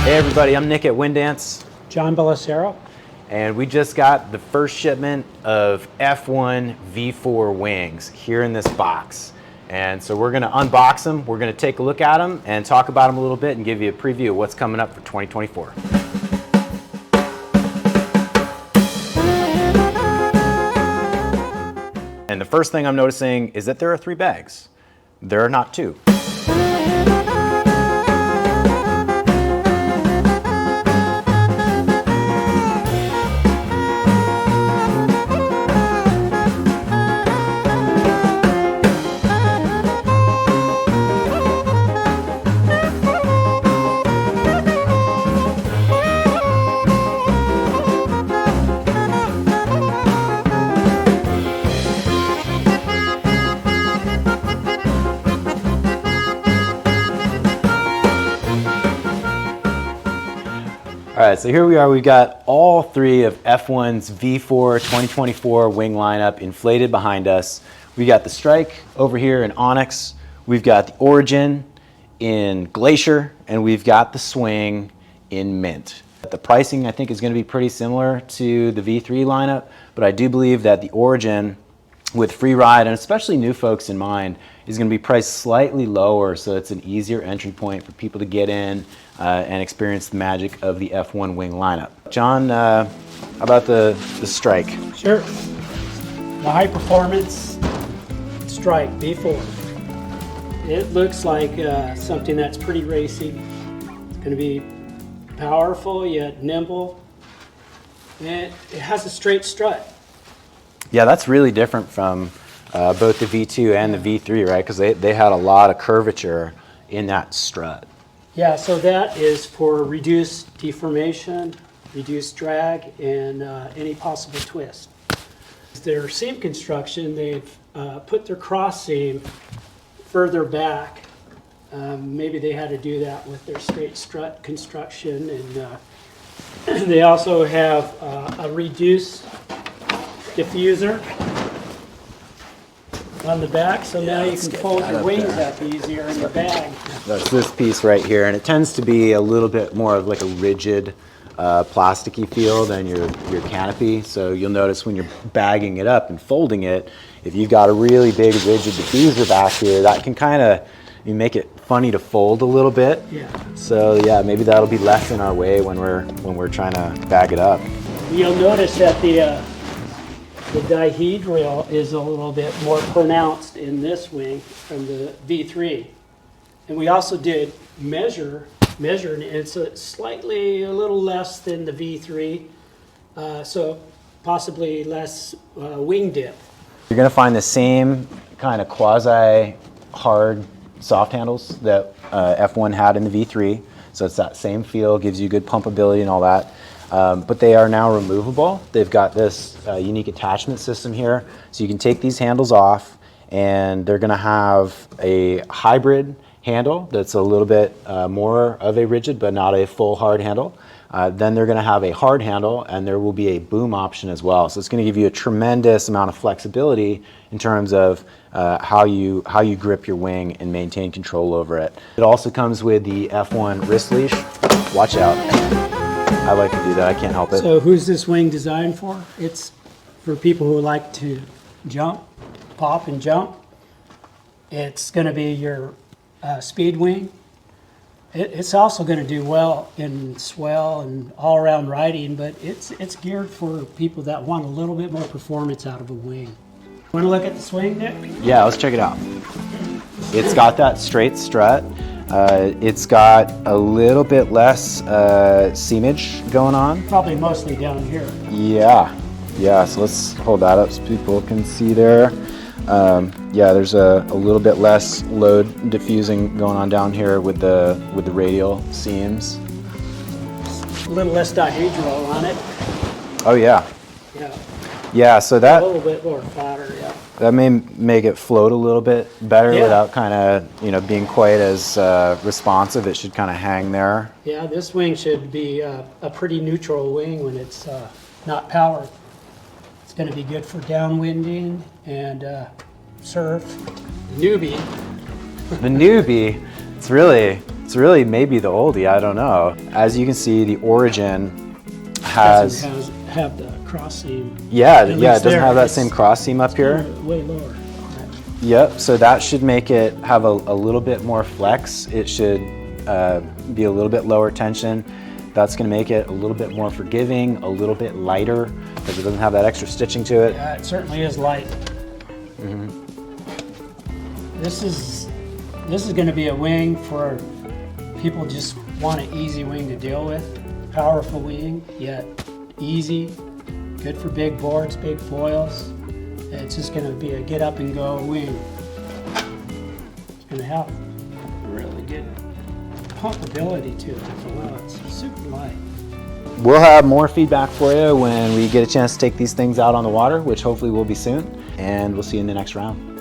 Hey everybody, I'm Nick at Windance. John Bellacera. And we just got the first shipment of F1 V4 wings here in this box. And so we're gonna unbox them, we're gonna take a look at them and talk about them a little bit and give you a preview of what's coming up for 2024. And the first thing I'm noticing is that there are 3 bags. There are not 2. All right, so here we are. We've got all 3 of F1's V4 2024 wing lineup inflated behind us. We got the Strike over here in Onyx. We've got the Origin in Glacier, and we've got the Swing in Mint. The pricing, I think, is going to be pretty similar to the V3 lineup, but I do believe that the Origin, with free ride, and especially new folks in mind, is going to be priced slightly lower, so it's an easier entry point for people to get in and experience the magic of the F1 wing lineup. John, how about the Strike? Sure. The high performance Strike V4. It looks like something that's pretty racy. It's going to be powerful yet nimble. And it has a straight strut. Yeah, that's really different from both the V2 and the V3, right? Because they had a lot of curvature in that strut. Yeah, so that is for reduced deformation, reduced drag, and any possible twist. Their seam construction, they've put their cross seam further back. Maybe they had to do that with their straight strut construction. And they also have a reduced diffuser on the back, so now you can fold your wings up easier in your bag. That's this piece right here, and it tends to be a little bit more of like a rigid plasticky feel than your canopy. So you'll notice when you're bagging it up and folding it, if you've got a really big rigid diffuser back here, that can kind of make it funny to fold a little bit. Yeah. So yeah, maybe that'll be less in our way when we're trying to bag it up. You'll notice that the dihedral is a little bit more pronounced in this wing from the V3. And we also did measure, and it's slightly a little less than the V3, so possibly less wing dip. You're going to find the same kind of quasi-hard soft handles that F1 had in the V3. So it's that same feel, gives you good pumpability and all that. But they are now removable. They've got this unique attachment system here. So you can take these handles off, and they're going to have a hybrid handle that's a little bit more of a rigid but not a full hard handle. Then they're going to have a hard handle, and there will be a boom option as well. So it's going to give you a tremendous amount of flexibility in terms of how you grip your wing and maintain control over it. It also comes with the F1 wrist leash. Watch out. I like to do that, I can't help it. So who's this wing designed for? It's for people who like to jump, pop and jump. It's going to be your speed wing. It's also going to do well in swell and all-around riding, but it's geared for people that want a little bit more performance out of a wing. Want to look at the swing, Nick? Yeah, let's check it out. It's got that straight strut. It's got a little bit less seamage going on. Probably mostly down here. Yeah, so let's hold that up so people can see there. Yeah, there's a little bit less load diffusing going on down here with the radial seams. A little less dihedral on it. Oh yeah. Yeah. Yeah, so that a little bit more flatter, yeah. That may make it float a little bit better Yeah. without kind of being quite as responsive. It should kind of hang there. Yeah, this wing should be a pretty neutral wing when it's not powered. It's going to be good for downwinding and surf. Newbie. The newbie, it's really It's really maybe the oldie, I don't know. As you can see, the origin has, have the cross seam. yeah, At it least doesn't there, have that it's same cross seam up here. Way lower. Yep, so that should make it have a little bit more flex. It should be a little bit lower tension. That's gonna make it a little bit more forgiving, a little bit lighter, because it doesn't have that extra stitching to it. Yeah, it certainly is light. This is going to be a wing for people just want an easy wing to deal with. Powerful wing, yet easy, good for big boards, big foils. It's just going to be a get up and go wing. It's going to have really good pumpability to it as well. It's super light. We'll have more feedback for you when we get a chance to take these things out on the water, which hopefully will be soon, and we'll see you in the next round.